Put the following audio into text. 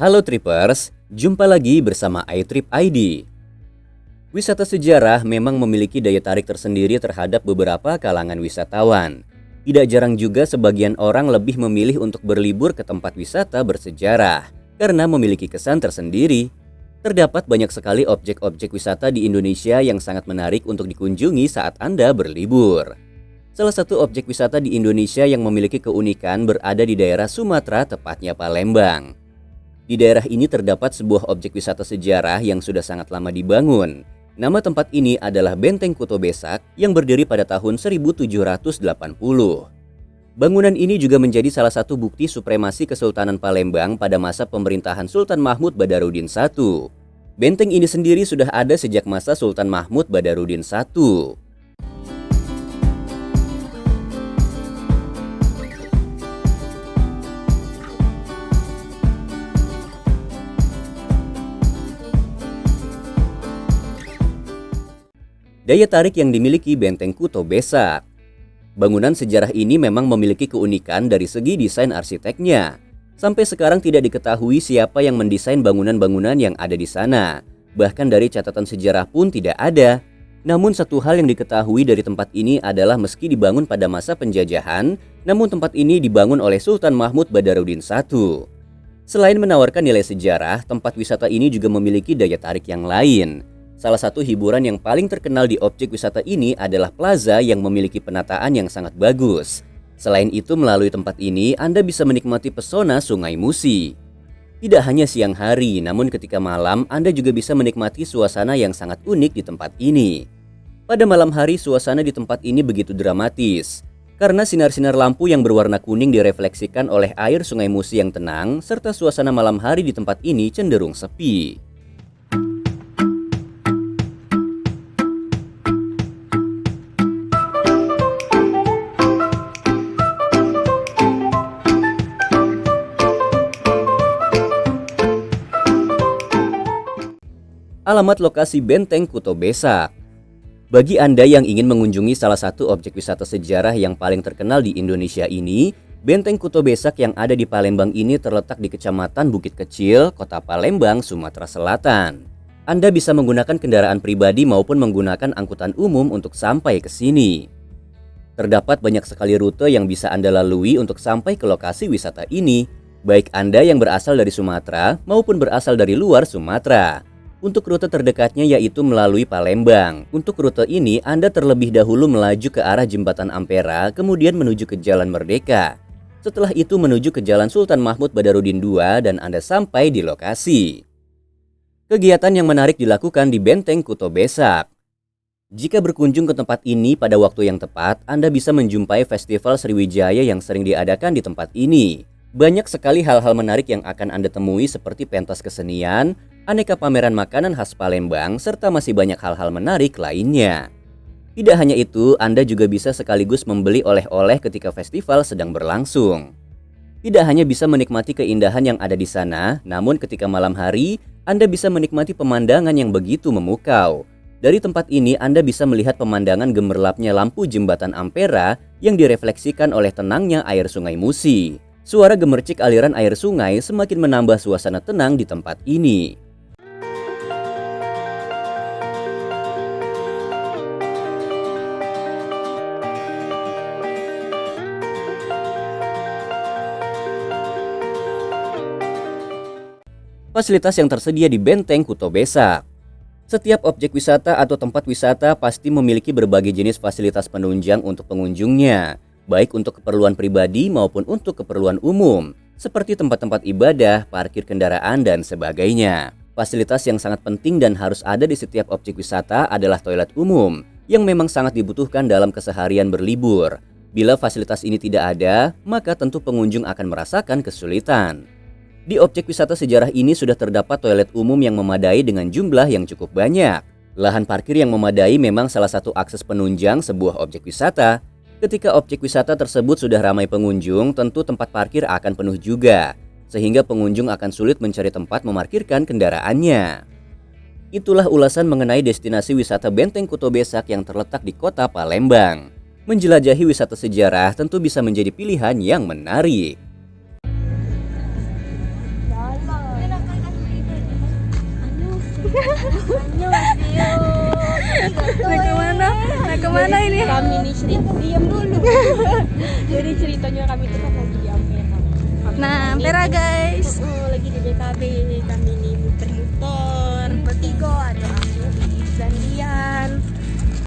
Halo Trippers, jumpa lagi bersama iTrip ID. Wisata sejarah memang memiliki daya tarik tersendiri terhadap beberapa kalangan wisatawan. Tidak jarang juga sebagian orang lebih memilih untuk berlibur ke tempat wisata bersejarah karena memiliki kesan tersendiri. Terdapat banyak sekali objek-objek wisata di Indonesia yang sangat menarik untuk dikunjungi saat Anda berlibur. Salah satu objek wisata di Indonesia yang memiliki keunikan berada di daerah Sumatera, tepatnya Palembang. Di daerah ini terdapat sebuah objek wisata sejarah yang sudah sangat lama dibangun. Nama tempat ini adalah Benteng Kuto Besak yang berdiri pada tahun 1780. Bangunan ini juga menjadi salah satu bukti supremasi Kesultanan Palembang pada masa pemerintahan Sultan Mahmud Badarudin I. Benteng ini sendiri sudah ada sejak masa Sultan Mahmud Badarudin I. Daya tarik yang dimiliki Benteng Kuto Besak. Bangunan sejarah ini memang memiliki keunikan dari segi desain arsiteknya. Sampai sekarang tidak diketahui siapa yang mendesain bangunan-bangunan yang ada di sana. Bahkan dari catatan sejarah pun tidak ada. Namun satu hal yang diketahui dari tempat ini adalah meski dibangun pada masa penjajahan, namun tempat ini dibangun oleh Sultan Mahmud Badarudin I. Selain menawarkan nilai sejarah, tempat wisata ini juga memiliki daya tarik yang lain. Salah satu hiburan yang paling terkenal di objek wisata ini adalah plaza yang memiliki penataan yang sangat bagus. Selain itu, melalui tempat ini Anda bisa menikmati pesona Sungai Musi. Tidak hanya siang hari, namun ketika malam Anda juga bisa menikmati suasana yang sangat unik di tempat ini. Pada malam hari, suasana di tempat ini begitu dramatis karena sinar-sinar lampu yang berwarna kuning direfleksikan oleh air Sungai Musi yang tenang, serta suasana malam hari di tempat ini cenderung sepi. Alamat lokasi Benteng Kuto Besak. Bagi Anda yang ingin mengunjungi salah satu objek wisata sejarah yang paling terkenal di Indonesia ini, Benteng Kuto Besak yang ada di Palembang ini terletak di Kecamatan Bukit Kecil, Kota Palembang, Sumatera Selatan. Anda bisa menggunakan kendaraan pribadi maupun menggunakan angkutan umum untuk sampai ke sini. Terdapat banyak sekali rute yang bisa Anda lalui untuk sampai ke lokasi wisata ini, baik Anda yang berasal dari Sumatera maupun berasal dari luar Sumatera. Untuk rute terdekatnya yaitu melalui Palembang. Untuk rute ini Anda terlebih dahulu melaju ke arah Jembatan Ampera, kemudian menuju ke Jalan Merdeka. Setelah itu menuju ke Jalan Sultan Mahmud Badarudin II dan Anda sampai di lokasi. Kegiatan yang menarik dilakukan di Benteng Kuto Besak. Jika berkunjung ke tempat ini pada waktu yang tepat, Anda bisa menjumpai Festival Sriwijaya yang sering diadakan di tempat ini. Banyak sekali hal-hal menarik yang akan Anda temui seperti pentas kesenian, aneka pameran makanan khas Palembang, serta masih banyak hal-hal menarik lainnya. Tidak hanya itu, Anda juga bisa sekaligus membeli oleh-oleh ketika festival sedang berlangsung. Tidak hanya bisa menikmati keindahan yang ada di sana, namun ketika malam hari, Anda bisa menikmati pemandangan yang begitu memukau. Dari tempat ini, Anda bisa melihat pemandangan gemerlapnya lampu Jembatan Ampera yang direfleksikan oleh tenangnya air Sungai Musi. Suara gemercik aliran air sungai semakin menambah suasana tenang di tempat ini. Fasilitas yang tersedia di Benteng Kuto Besak. Setiap objek wisata atau tempat wisata pasti memiliki berbagai jenis fasilitas penunjang untuk pengunjungnya, baik untuk keperluan pribadi maupun untuk keperluan umum, seperti tempat-tempat ibadah, parkir kendaraan, dan sebagainya. Fasilitas yang sangat penting dan harus ada di setiap objek wisata adalah toilet umum, yang memang sangat dibutuhkan dalam keseharian berlibur. Bila fasilitas ini tidak ada, maka tentu pengunjung akan merasakan kesulitan. Di objek wisata sejarah ini sudah terdapat toilet umum yang memadai dengan jumlah yang cukup banyak. Lahan parkir yang memadai memang salah satu akses penunjang sebuah objek wisata. Ketika objek wisata tersebut sudah ramai pengunjung, tentu tempat parkir akan penuh juga, sehingga pengunjung akan sulit mencari tempat memarkirkan kendaraannya. Itulah ulasan mengenai destinasi wisata Benteng Kuto Besak yang terletak di Kota Palembang. Menjelajahi wisata sejarah tentu bisa menjadi pilihan yang menarik. mana ini? Kami nih cerita, diam dulu. Jadi ceritanya kami tuh kan lagi di Ampera. Nah, Ampera guys. Lagi di BKB kami